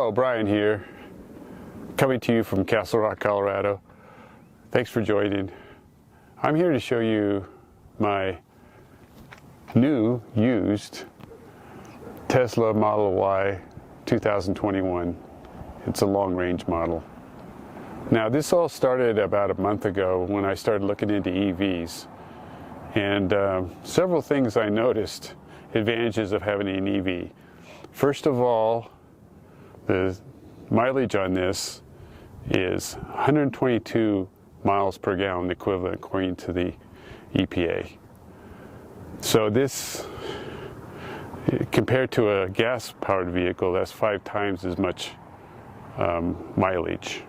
Hello, Brian here, coming to you from Castle Rock, Colorado. Thanks for joining. I'm here to show you my new, used Tesla Model Y 2021. It's a long-range model. Now, this all started about a month ago when I started looking into EVs. And several things I noticed, advantages of having an EV. First of all, the mileage on this is 122 miles per gallon equivalent according to the EPA. So this, compared to a gas-powered vehicle, that's 5 times as much mileage.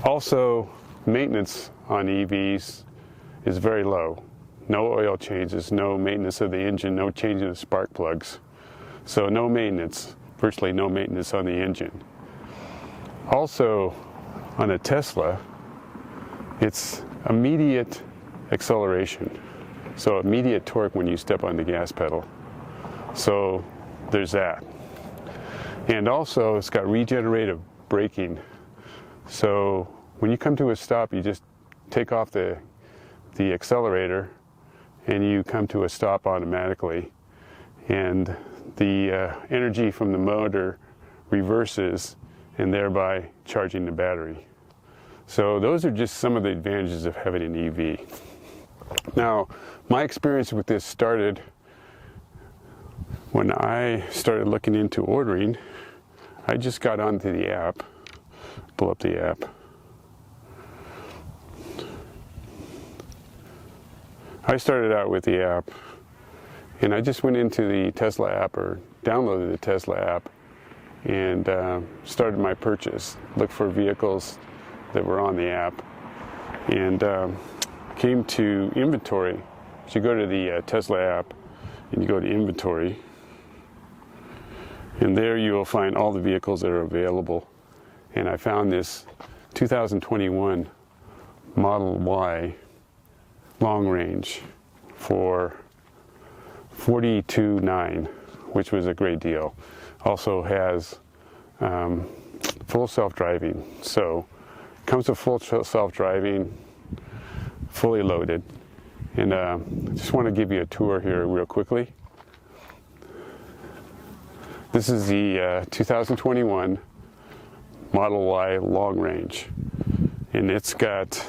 Also, maintenance on EVs is very low. No oil changes, no maintenance of the engine, no changing of spark plugs. So no maintenance, virtually no maintenance on the engine. Also, on a Tesla, it's immediate acceleration. So immediate torque when you step on the gas pedal. So there's that. And also, it's got regenerative braking. So when you come to a stop, you just take off the accelerator and you come to a stop automatically. And the energy from the motor reverses and thereby charging the battery. So those are just some of the advantages of having an EV. Now, my experience with this started when I started looking into ordering. I just got onto the app. Pull up the app. I started out with the app, and I just went into the Tesla app, or downloaded the Tesla app, and started my purchase. Looked for vehicles that were on the app, and came to inventory. So you go to the Tesla app, and you go to inventory, and there you will find all the vehicles that are available. And I found this 2021 Model Y long range for $42,900, which was a great deal. Also has full self-driving. So comes with full self-driving, fully loaded. And I just want to give you a tour here real quickly. This is the 2021 Model Y long range, and it's got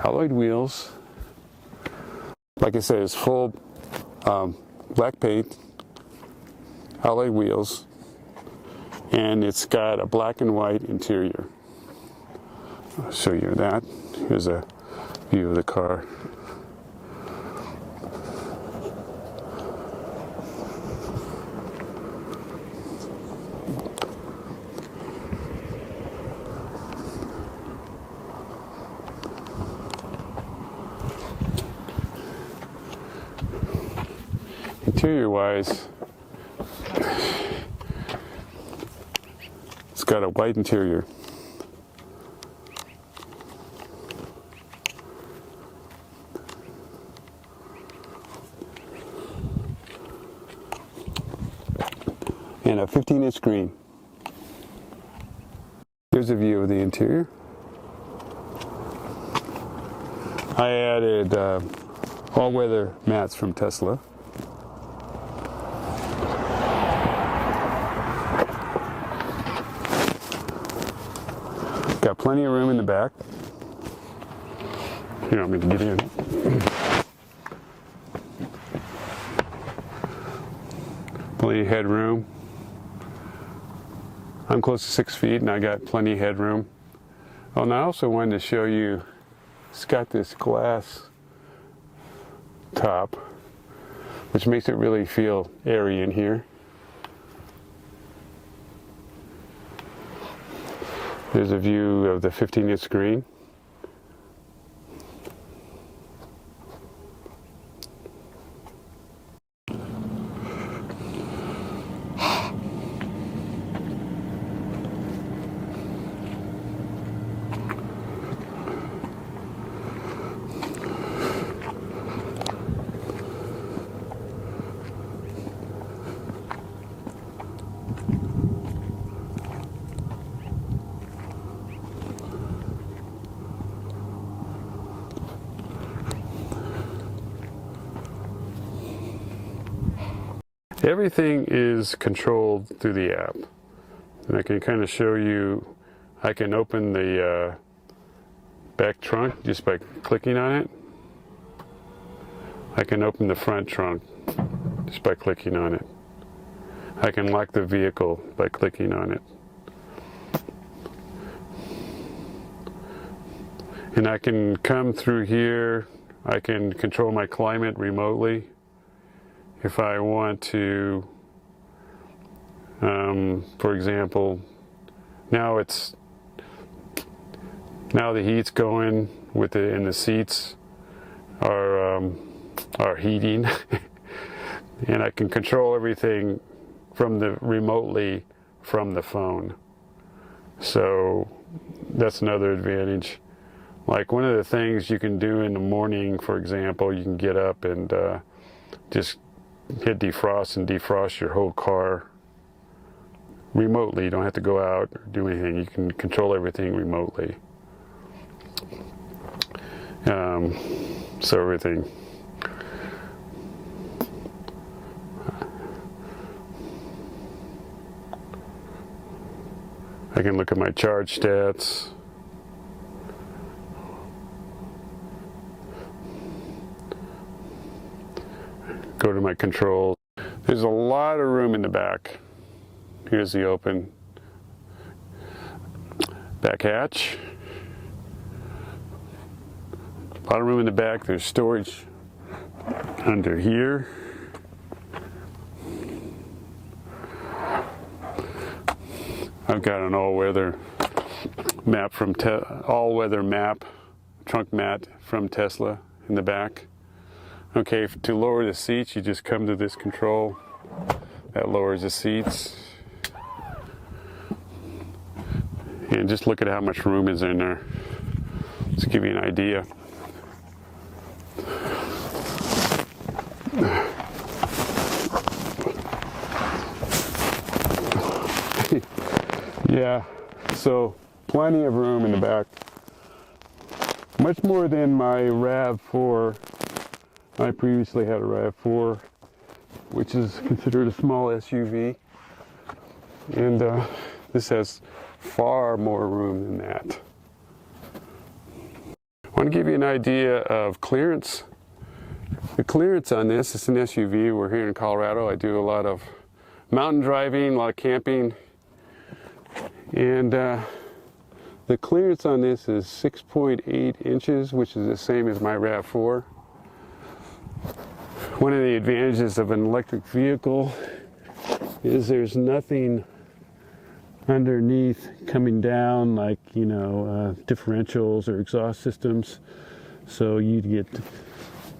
alloyed wheels. Like I said, it's full black paint, alloy wheels, and it's got a black and white interior. I'll show you that. Here's a view of the car. Interior-wise, it's got a white interior. And a 15-inch screen. Here's a view of the interior. I added all-weather mats from Tesla. Got plenty of room in the back. Here, I'm going to get in. Plenty of headroom. I'm close to 6 feet and I got plenty of headroom. Oh, and I also wanted to show you, it's got this glass top, which makes it really feel airy in here. There's a view of the 15-inch screen. everything is controlled through the app. And I can kind of show you, I can open the back trunk just by clicking on it. I can open the front trunk just by clicking on it. I can lock the vehicle by clicking on it. And I can come through here, I can control my climate remotely. If I want to, for example, now the heat's going with and the seats are heating, and I can control everything remotely from the phone. So that's another advantage. Like one of the things you can do in the morning, for example, you can get up and just hit defrost and defrost your whole car remotely. You don't have to go out or do anything. You can control everything remotely. So everything. I can look at my charge stats. Go to my controls. There's a lot of room in the back. Here's the open back hatch. A lot of room in the back. There's storage under here. I've got an all-weather map from all-weather map, trunk mat from Tesla in the back. Okay, to lower the seats, you just come to this control. That lowers the seats. And just look at how much room is in there. Let's give you an idea. Yeah, so plenty of room in the back. Much more than my RAV4. I previously had a RAV4, which is considered a small SUV. And this has far more room than that. I want to give you an idea of clearance. The clearance on this, it's an SUV. We're here in Colorado. I do a lot of mountain driving, a lot of camping. And the clearance on this is 6.8 inches, which is the same as my RAV4. One of the advantages of an electric vehicle is there's nothing underneath coming down, like, you know, differentials or exhaust systems. So you get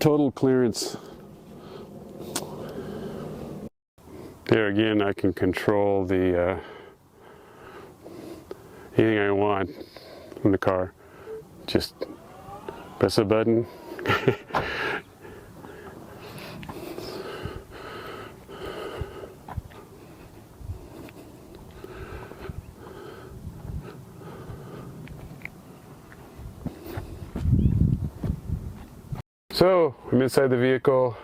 total clearance. There again, I can control the anything I want from the car. Just press a button. So I'm inside the vehicle.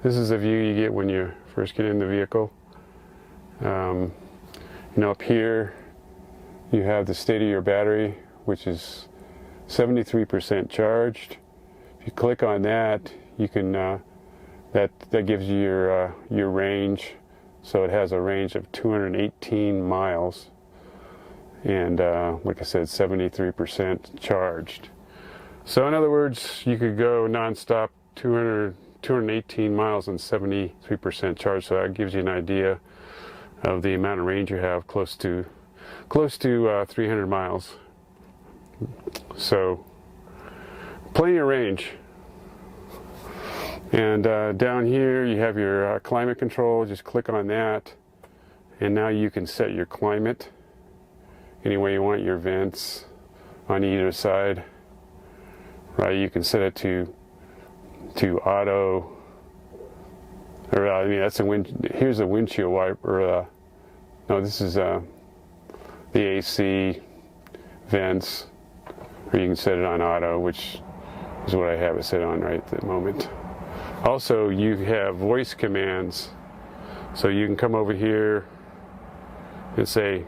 This is the view you get when you first get in the vehicle. You know, up here you have the state of your battery, which is 73% charged. If you click on that, you can that gives you your range. So it has a range of 218 miles, and like I said, 73% charged. So in other words, you could go nonstop 218 miles and 73% charge. So that gives you an idea of the amount of range you have, close to 300 miles. So plenty of range. And down here you have your climate control. Just click on that, and now you can set your climate any way you want. Your vents on either side. Right, you can set it to auto, or I mean that's a wind. Here's a windshield wiper. No, this is the AC vents, or you can set it on auto, which is what I have it set on right at the moment. Also, you have voice commands So you can come over here and say,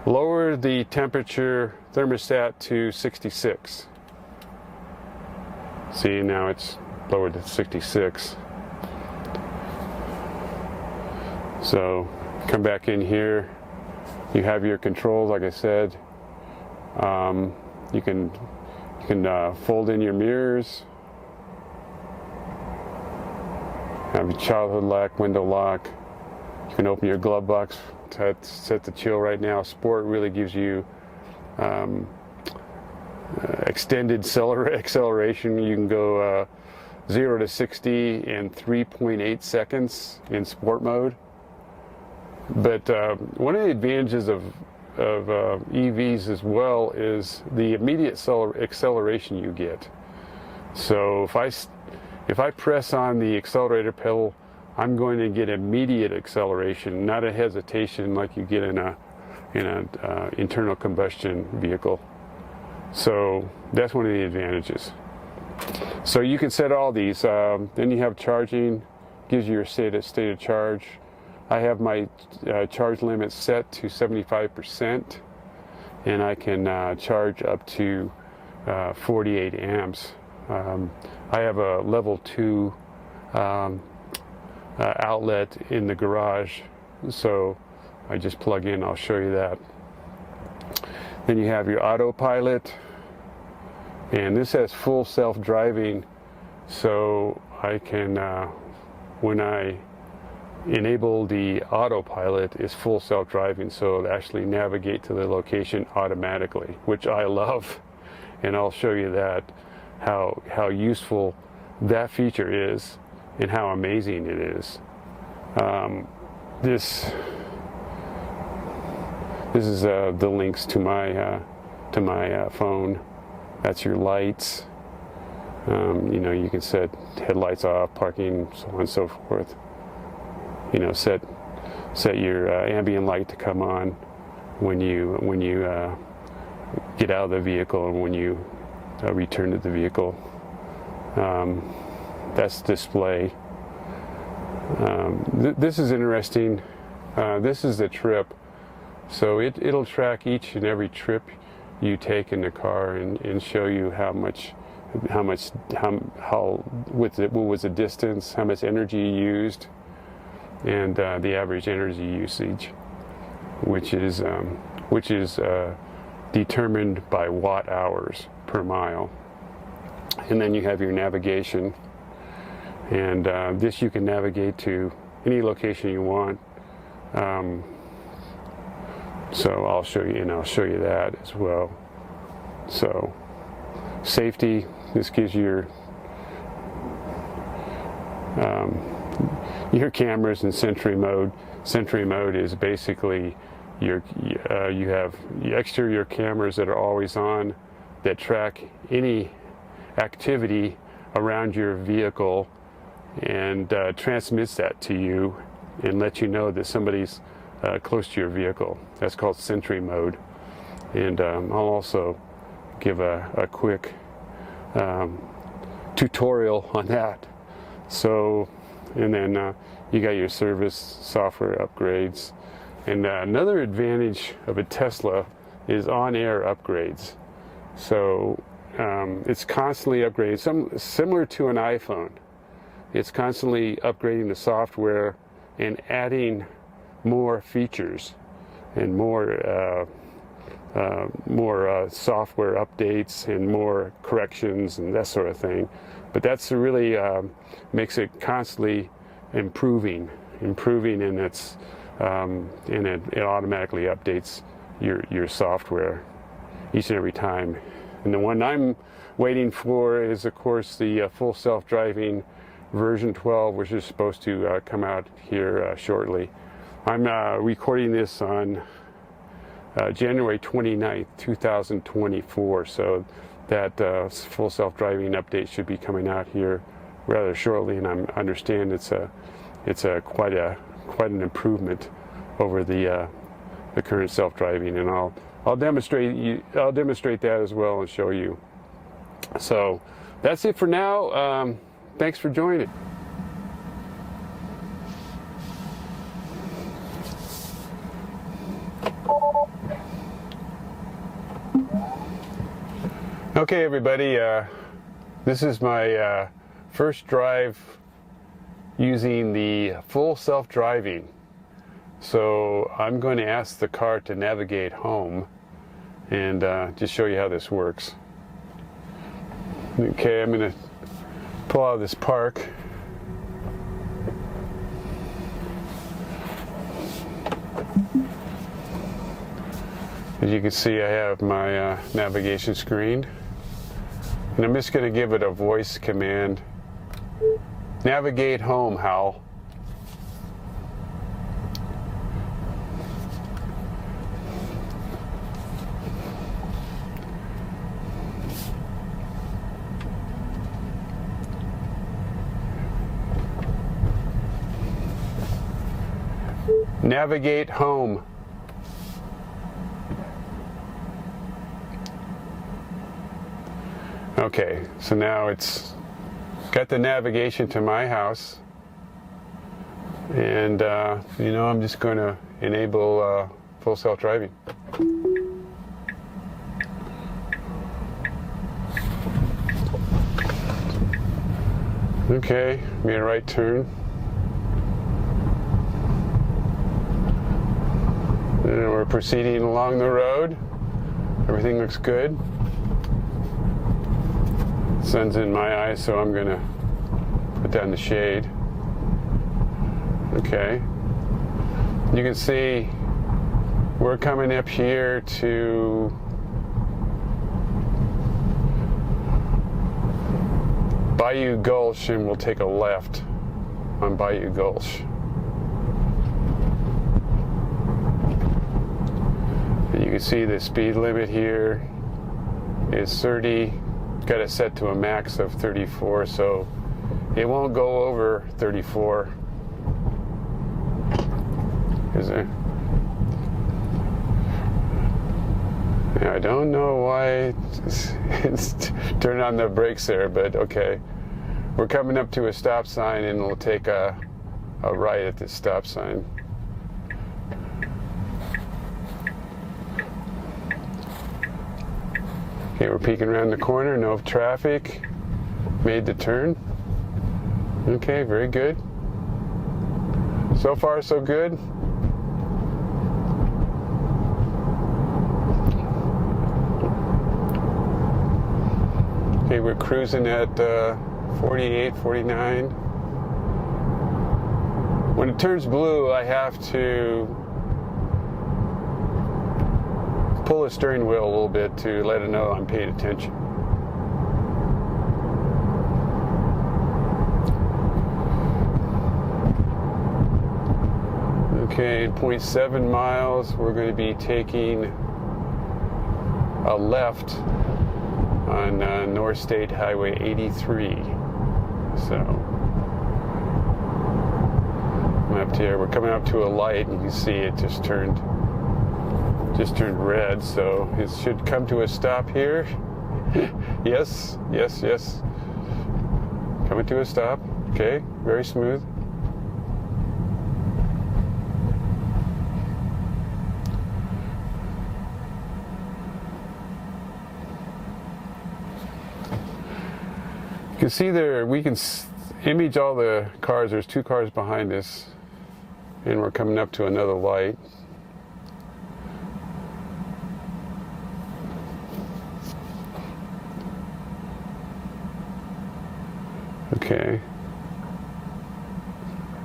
lower the temperature thermostat to 66. See, now it's lowered to 66. So come back in here. You have your controls, like I said. You can fold in your mirrors. Have your childhood lock, window lock. You can open your glove box set to chill right now. Sport really gives you extended acceleration. You can go 0 to 60 in 3.8 seconds in sport mode. But one of the advantages of EVs as well is the immediate acceleration you get. So if I press on the accelerator pedal, I'm going to get immediate acceleration, not a hesitation like you get in a internal combustion vehicle. So that's one of the advantages. So you can set all these. Then you have charging, gives you your state of charge. I have my charge limit set to 75%, and I can charge up to 48 amps. I have a level 2 outlet in the garage, so I just plug in. I'll show you that. Then you have your autopilot, and this has full self-driving, so I can when I enable the autopilot, is full self-driving, so it'll actually navigate to the location automatically, which I love, and I'll show you that how useful that feature is and how amazing it is. This is the links to my phone. That's your lights. You know, you can set headlights off, parking, so on and so forth. You know, set your ambient light to come on when you get out of the vehicle and when you return to the vehicle. That's display. This is interesting. This is the trip, so it'll track each and every trip you take in the car and show you what was the distance, how much energy you used, and the average energy usage, which is determined by watt hours per mile. And then you have your navigation, and this you can navigate to any location you want. So I'll show you that as well. So safety, this gives you your cameras in Sentry mode. Sentry mode is basically you have exterior cameras that are always on, that track any activity around your vehicle and transmits that to you and let you know that somebody's close to your vehicle. That's called Sentry mode. And I'll also give a quick tutorial on that. So, and then you got your service software upgrades. And another advantage of a Tesla is on-air upgrades. So it's constantly upgraded, similar to an iPhone. It's constantly upgrading the software and adding more features and more software updates and more corrections and that sort of thing. But that's really makes it constantly improving, and it automatically updates your software each and every time. And the one I'm waiting for is, of course, the full self-driving version 12, which is supposed to come out here shortly. I'm recording this on January 29th, 2024, so that full self-driving update should be coming out here rather shortly, and I understand it's quite an improvement over the current self-driving, and I'll demonstrate that as well and show you. So that's it for now. Thanks for joining. Okay, everybody, this is my first drive using the full self-driving. So I'm going to ask the car to navigate home and just show you how this works. Okay, I'm going to pull out of this park. As you can see, I have my navigation screen. And I'm just going to give it a voice command. Navigate home, Hal. Navigate home. Okay, so now it's got the navigation to my house, and I'm just going to enable full self-driving. Okay, made a right turn. And we're proceeding along the road. Everything looks good. Sun's in my eyes, so I'm gonna put down the shade. Okay. You can see we're coming up here to Bayou Gulch, and we'll take a left on Bayou Gulch. And you can see the speed limit here is 30. Got it set to a max of 34, so it won't go over 34. Is there? Yeah, I don't know why it's turned on the brakes there, but okay. We're coming up to a stop sign, and we'll take a right at this stop sign. Okay, we're peeking around the corner, no traffic. Made the turn. Okay, very good. So far, so good. Okay, we're cruising at 48, 49. When it turns blue, I have to pull the steering wheel a little bit to let it know I'm paying attention. Okay, in 0.7 miles, we're going to be taking a left on North State Highway 83. So I'm up here. We're coming up to a light, and you can see it just turned red, so it should come to a stop here. Yes, yes, yes. Coming to a stop. Okay, very smooth. You can see there, we can image all the cars. There's two cars behind us, and we're coming up to another light. Okay.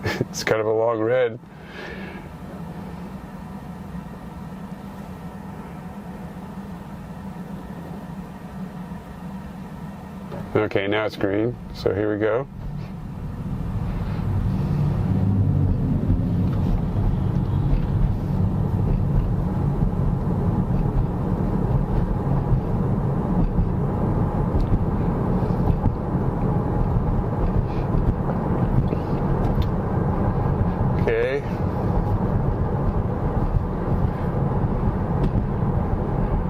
It's kind of a long red. Okay, now it's green, so here we go. Okay.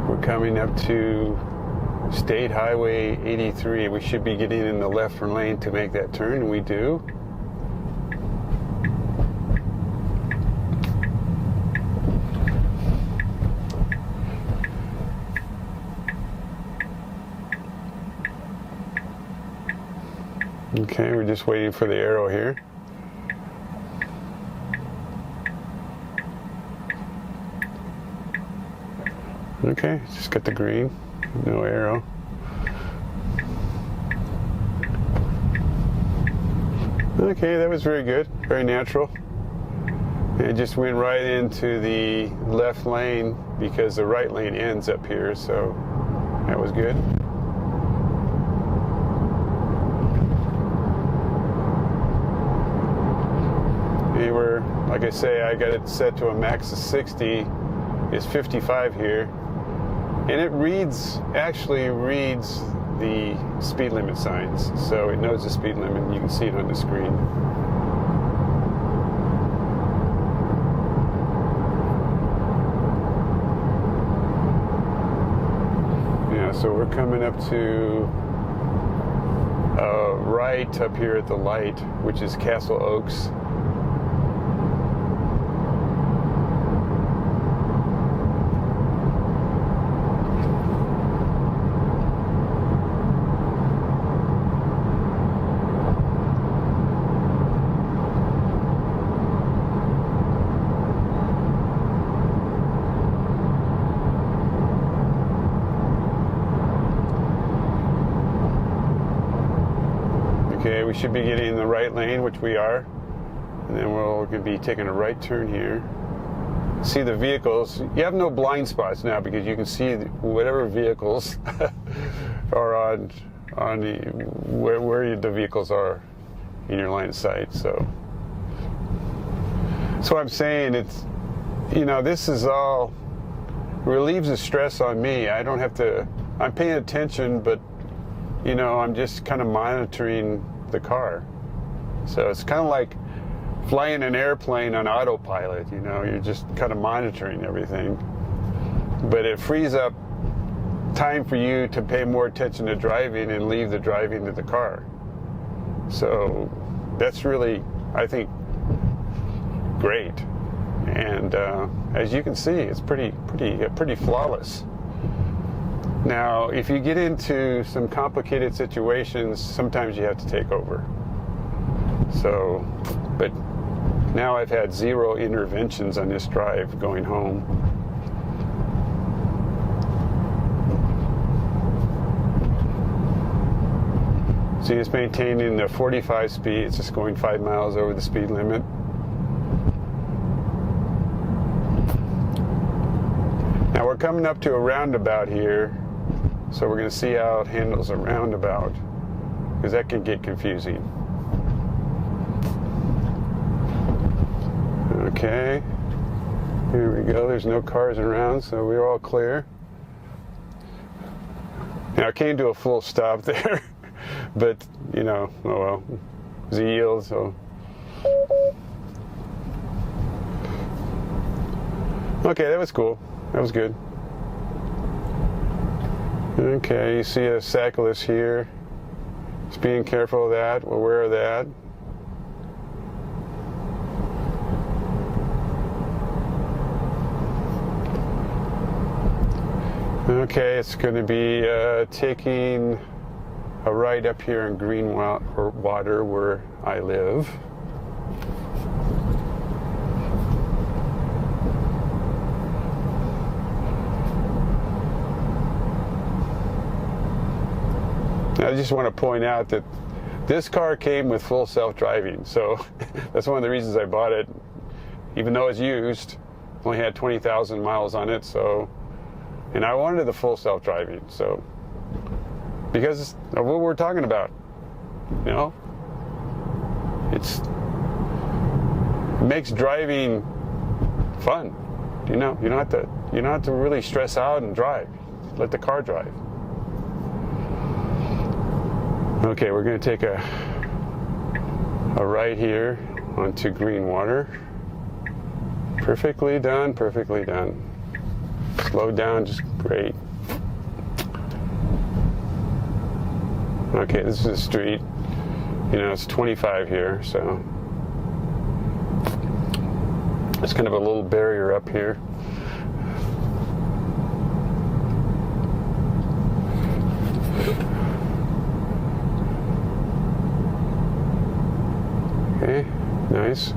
We're coming up to State Highway 83. We should be getting in the left lane to make that turn, and we do. Okay, we're just waiting for the arrow here. Okay, just got the green, no arrow. Okay, that was very good, very natural. It just went right into the left lane because the right lane ends up here, so that was good. We were, like I say, I got it set to a max of 60. It's 55 here. And it actually reads the speed limit signs. So it knows the speed limit, and you can see it on the screen. Yeah, so we're coming up to right up here at the light, which is Castle Oaks. Okay, we should be getting in the right lane, which we are, and then we're going to be taking a right turn here. See the vehicles. You have no blind spots now because you can see whatever vehicles are on the where the vehicles are in your line of sight. So I'm saying, it's, you know, this is all relieves the stress on me. I don't have to. I'm paying attention, but you know, I'm just kind of monitoring the car. So it's kind of like flying an airplane on autopilot, you know, you're just kind of monitoring everything. But it frees up time for you to pay more attention to driving and leave the driving to the car. So that's really, I think, great. And as you can see, it's pretty flawless. Now, if you get into some complicated situations, sometimes you have to take over. So, but now I've had 0 interventions on this drive going home. See, it's maintaining the 45 speed. It's just going 5 miles over the speed limit. Now we're coming up to a roundabout here. So we're going to see how it handles a roundabout, because that can get confusing. Okay, here we go. There's no cars around, so we're all clear. Now I came to a full stop there, but you know, oh well, it was a yield, so. Okay, that was cool. That was good. Okay, you see a cyclist here. Just being careful of that, aware of that. Okay, it's going to be taking a right up here in Greenwater where I live. I just want to point out that this car came with full self-driving, so that's one of the reasons I bought it. Even though it's used, only had 20,000 miles on it, so, and I wanted the full self-driving, so, because of what we're talking about, you know, it makes driving fun. You know, you don't have to really stress out and drive. Let the car drive. Okay, we're going to take a right here onto Greenwater. Perfectly done, perfectly done. Slow down, just great. Okay, this is a street. You know, it's 25 here, so it's kind of a little barrier up here. nice.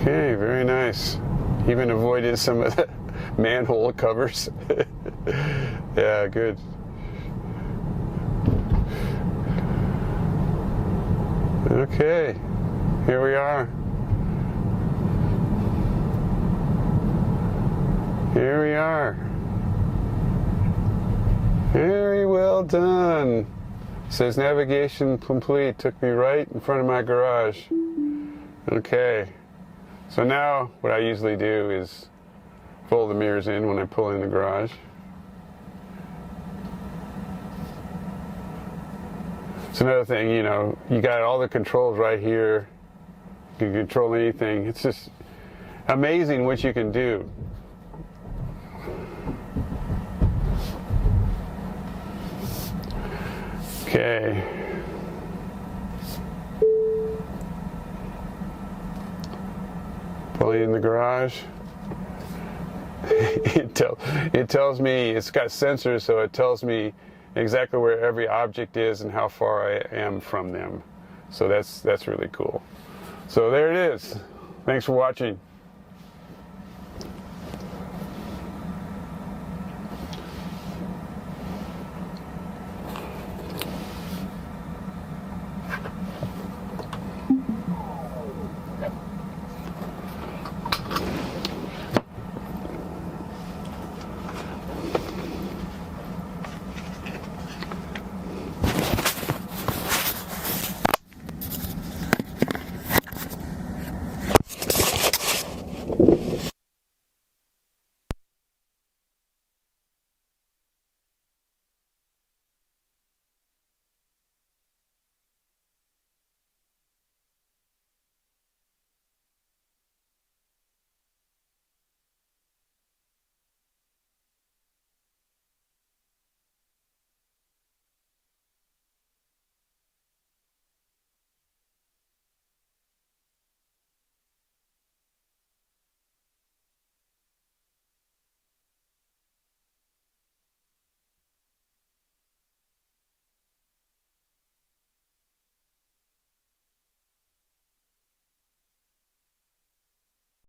Okay, very nice. Even avoided some of the manhole covers. Yeah, good. Okay, here we are. Here we are. Very well done. It says navigation complete. Took me right in front of my garage. Okay. So now what I usually do is fold the mirrors in when I pull in the garage. It's another thing, you know, you got all the controls right here. You can control anything. It's just amazing what you can do. Okay. Pulling in the garage. It tells me, it's got sensors, so it tells me exactly where every object is and how far I am from them. So that's really cool. So there it is. Thanks for watching.